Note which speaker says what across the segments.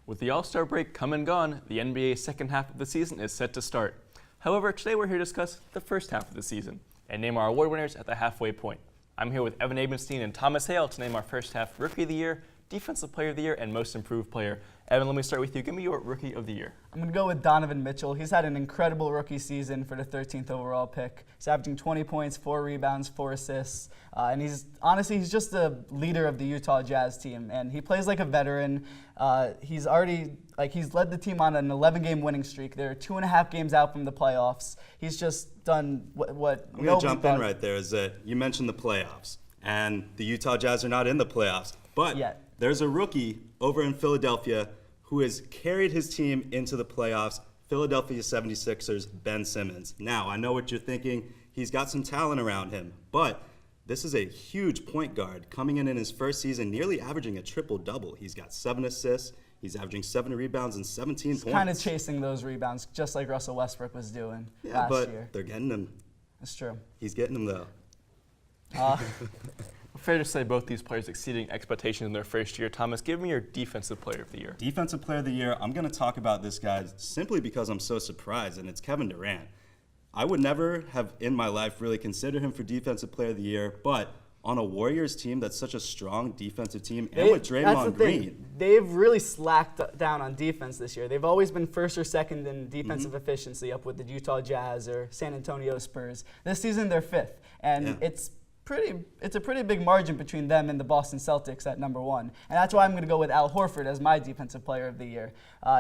Speaker 1: With the All-Star break come and gone, the NBA's second half of the season is set to start. However, today we're here to discuss the first half of the season and name our award winners at the halfway point. I'm here with Abenstein and Thomas Hale to name our first half Rookie of the Year, Defensive Player of the Year, and Most Improved Player. Evan, let me start with you. Give me your Rookie of the Year.
Speaker 2: I'm going to go with Donovan Mitchell. He's had an incredible rookie season for the 13th overall pick. He's averaging 20 points, 4 rebounds, 4 assists. And he's just the leader of the Utah Jazz team. And he plays like a veteran. He's led the team on an 11-game winning streak. They're 2.5 games out from the playoffs. He's just done what
Speaker 3: I'm going to jump in right there is that you mentioned the playoffs. And the Utah Jazz are not in the playoffs. But there's a rookie over in Philadelphia who has carried his team into the playoffs, Philadelphia 76ers, Ben Simmons. Now, I know what you're thinking. He's got some talent around him, but this is a huge point guard coming in his first season, nearly averaging a triple-double. He's got 7 assists. He's averaging 7 rebounds and 17 points.
Speaker 2: Kind of chasing those rebounds, just like Russell Westbrook was doing last year.
Speaker 3: But they're getting them.
Speaker 2: That's true.
Speaker 3: He's getting them, though.
Speaker 1: Fair to say both these players exceeding expectations in their first year. Thomas, give me your Defensive Player of the Year.
Speaker 3: Defensive Player of the Year, I'm going to talk about this guy simply because I'm so surprised, and it's Kevin Durant. I would never have in my life really considered him for Defensive Player of the Year, but on a Warriors team that's such a strong defensive team, and with Draymond Green.
Speaker 2: They've really slacked down on defense this year. They've always been first or second in defensive efficiency, up with the Utah Jazz or San Antonio Spurs. This season they're 5th, and it's a pretty big margin between them and the Boston Celtics at number 1. And that's why I'm going to go with Al Horford as my Defensive Player of the Year.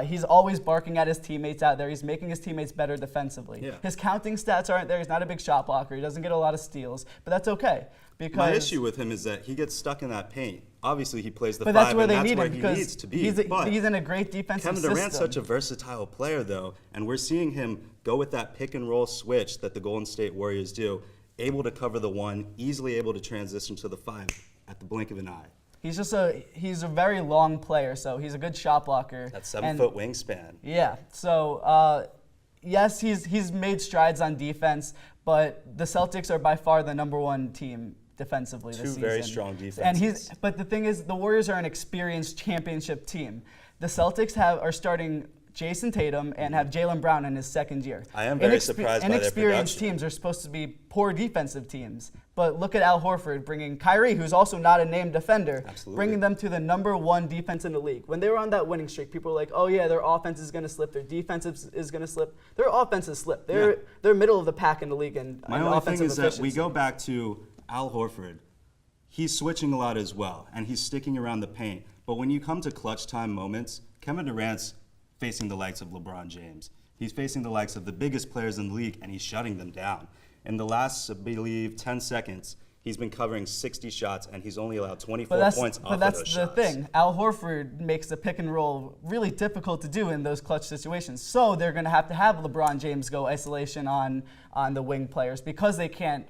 Speaker 2: He's always barking at his teammates out there. He's making his teammates better defensively. Yeah. His counting stats aren't there. He's not a big shot blocker. He doesn't get a lot of steals, but that's okay. Because
Speaker 3: my issue with him is that he gets stuck in that paint. Obviously, he plays the 5,
Speaker 2: that's where
Speaker 3: and
Speaker 2: they
Speaker 3: that's
Speaker 2: need
Speaker 3: where
Speaker 2: him
Speaker 3: he
Speaker 2: because
Speaker 3: needs to be.
Speaker 2: He's in a great defensive
Speaker 3: Kevin
Speaker 2: system.
Speaker 3: Durant's such a versatile player, though, and we're seeing him go with that pick-and-roll switch that the Golden State Warriors do, able to cover the 1, easily able to transition to the 5 at the blink of an eye.
Speaker 2: He's a very long player, so he's a good shot blocker.
Speaker 3: That 7-foot wingspan.
Speaker 2: Yeah, so yes, he's made strides on defense, but the Celtics are by far the number 1 team defensively this season.
Speaker 3: 2 very strong defenses.
Speaker 2: But the thing is, the Warriors are an experienced championship team. The Celtics are starting Jason Tatum and have Jaylen Brown in his second year.
Speaker 3: I am very surprised by their
Speaker 2: Inexperienced teams are supposed to be poor defensive teams. But look at Al Horford bringing Kyrie, who's also not a named defender, bringing them to the number 1 defense in the league. When they were on that winning streak, people were like, oh yeah, their offense is going to slip, their defense is going to slip. Their offense has slipped. They're middle of the pack in the league in
Speaker 3: My only thing is that we go back to Al Horford. He's switching a lot as well, and he's sticking around the paint. But when you come to clutch time moments, Kevin Durant's facing the likes of LeBron James. He's facing the likes of the biggest players in the league, and he's shutting them down. In the last, I believe, 10 seconds, he's been covering 60 shots, and he's only allowed 24 points off of those shots.
Speaker 2: But that's the thing. Al Horford makes the pick and roll really difficult to do in those clutch situations. So they're going to have LeBron James go isolation on the wing players because they can't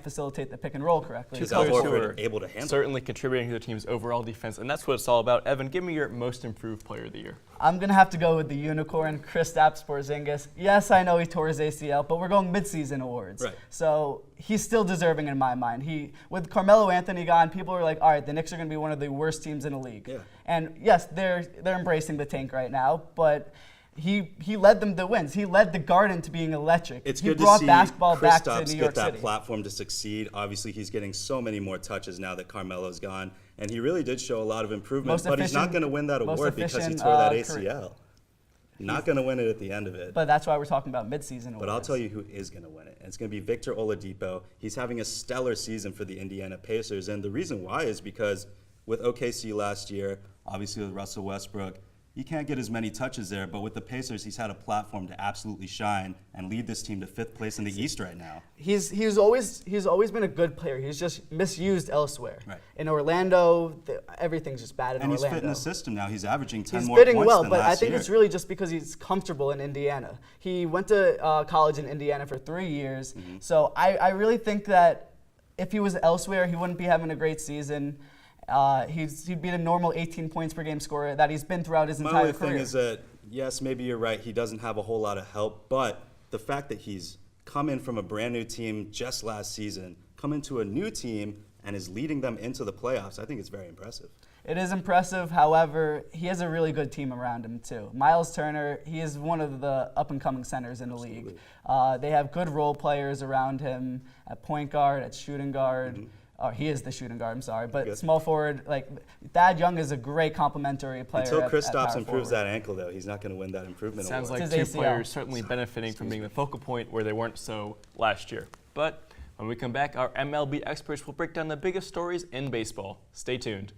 Speaker 2: facilitate the pick and roll correctly.
Speaker 3: Because Al Horford are able to handle
Speaker 1: certainly contributing to the team's overall defense, and that's what it's all about. Evan, give me your Most Improved Player of the Year.
Speaker 2: I'm going to have to go with the unicorn, Kristaps Porzingis. Yes, I know he tore his ACL, but we're going MidSeason Awards.
Speaker 3: Right.
Speaker 2: So he's still deserving in my mind. With Carmelo Anthony gone, people are like, all right, the Knicks are going to be one of the worst teams in the league.
Speaker 3: Yeah.
Speaker 2: And yes, they're embracing the tank right now, but he led them to wins. He led the Garden to being electric.
Speaker 3: It's
Speaker 2: he
Speaker 3: good
Speaker 2: brought
Speaker 3: to see
Speaker 2: basketball back to
Speaker 3: Kristaps
Speaker 2: New York
Speaker 3: get that
Speaker 2: City.
Speaker 3: platform to succeed. Obviously, he's getting so many more touches now that Carmelo's gone, and he really did show a lot of improvement. But he's not going to win that award because he tore that ACL. Not going to win it at the end of it.
Speaker 2: But that's why we're talking about midseason awards.
Speaker 3: But I'll tell you who is going to win it. And it's going to be Victor Oladipo. He's having a stellar season for the Indiana Pacers. And the reason why is because with OKC last year, obviously with Russell Westbrook, you can't get as many touches there, but with the Pacers, he's had a platform to absolutely shine and lead this team to 5th place in the East right now.
Speaker 2: He's always been a good player. He's just misused elsewhere.
Speaker 3: Right.
Speaker 2: In Orlando, everything's just bad in Orlando.
Speaker 3: And he's fit in the system now. He's averaging 10
Speaker 2: he's
Speaker 3: more points
Speaker 2: fitting well,
Speaker 3: than
Speaker 2: but
Speaker 3: last
Speaker 2: I think
Speaker 3: year.
Speaker 2: it's really just because he's comfortable in Indiana. He went to college in Indiana for 3 years, so I really think that if he was elsewhere, he wouldn't be having a great season. He'd be the normal 18 points per game scorer that he's been throughout his entire career.
Speaker 3: My only thing is that, yes, maybe you're right, he doesn't have a whole lot of help, but the fact that he's come in from a brand new team just last season, come into a new team, and is leading them into the playoffs, I think it's very impressive.
Speaker 2: It is impressive. However, he has a really good team around him, too. Miles Turner, he is one of the up-and-coming centers in the league. They have good role players around him at point guard, at shooting guard. Oh, he is the shooting guard, I'm sorry. But small forward, like, Thad Young is a great complementary player.
Speaker 3: Until Kristaps improves
Speaker 2: forward.
Speaker 3: that ankle, though, he's not going to win that improvement
Speaker 1: Sounds
Speaker 3: award.
Speaker 1: like two players certainly benefiting from being the focal point where they weren't so last year. But when we come back, our MLB experts will break down the biggest stories in baseball. Stay tuned.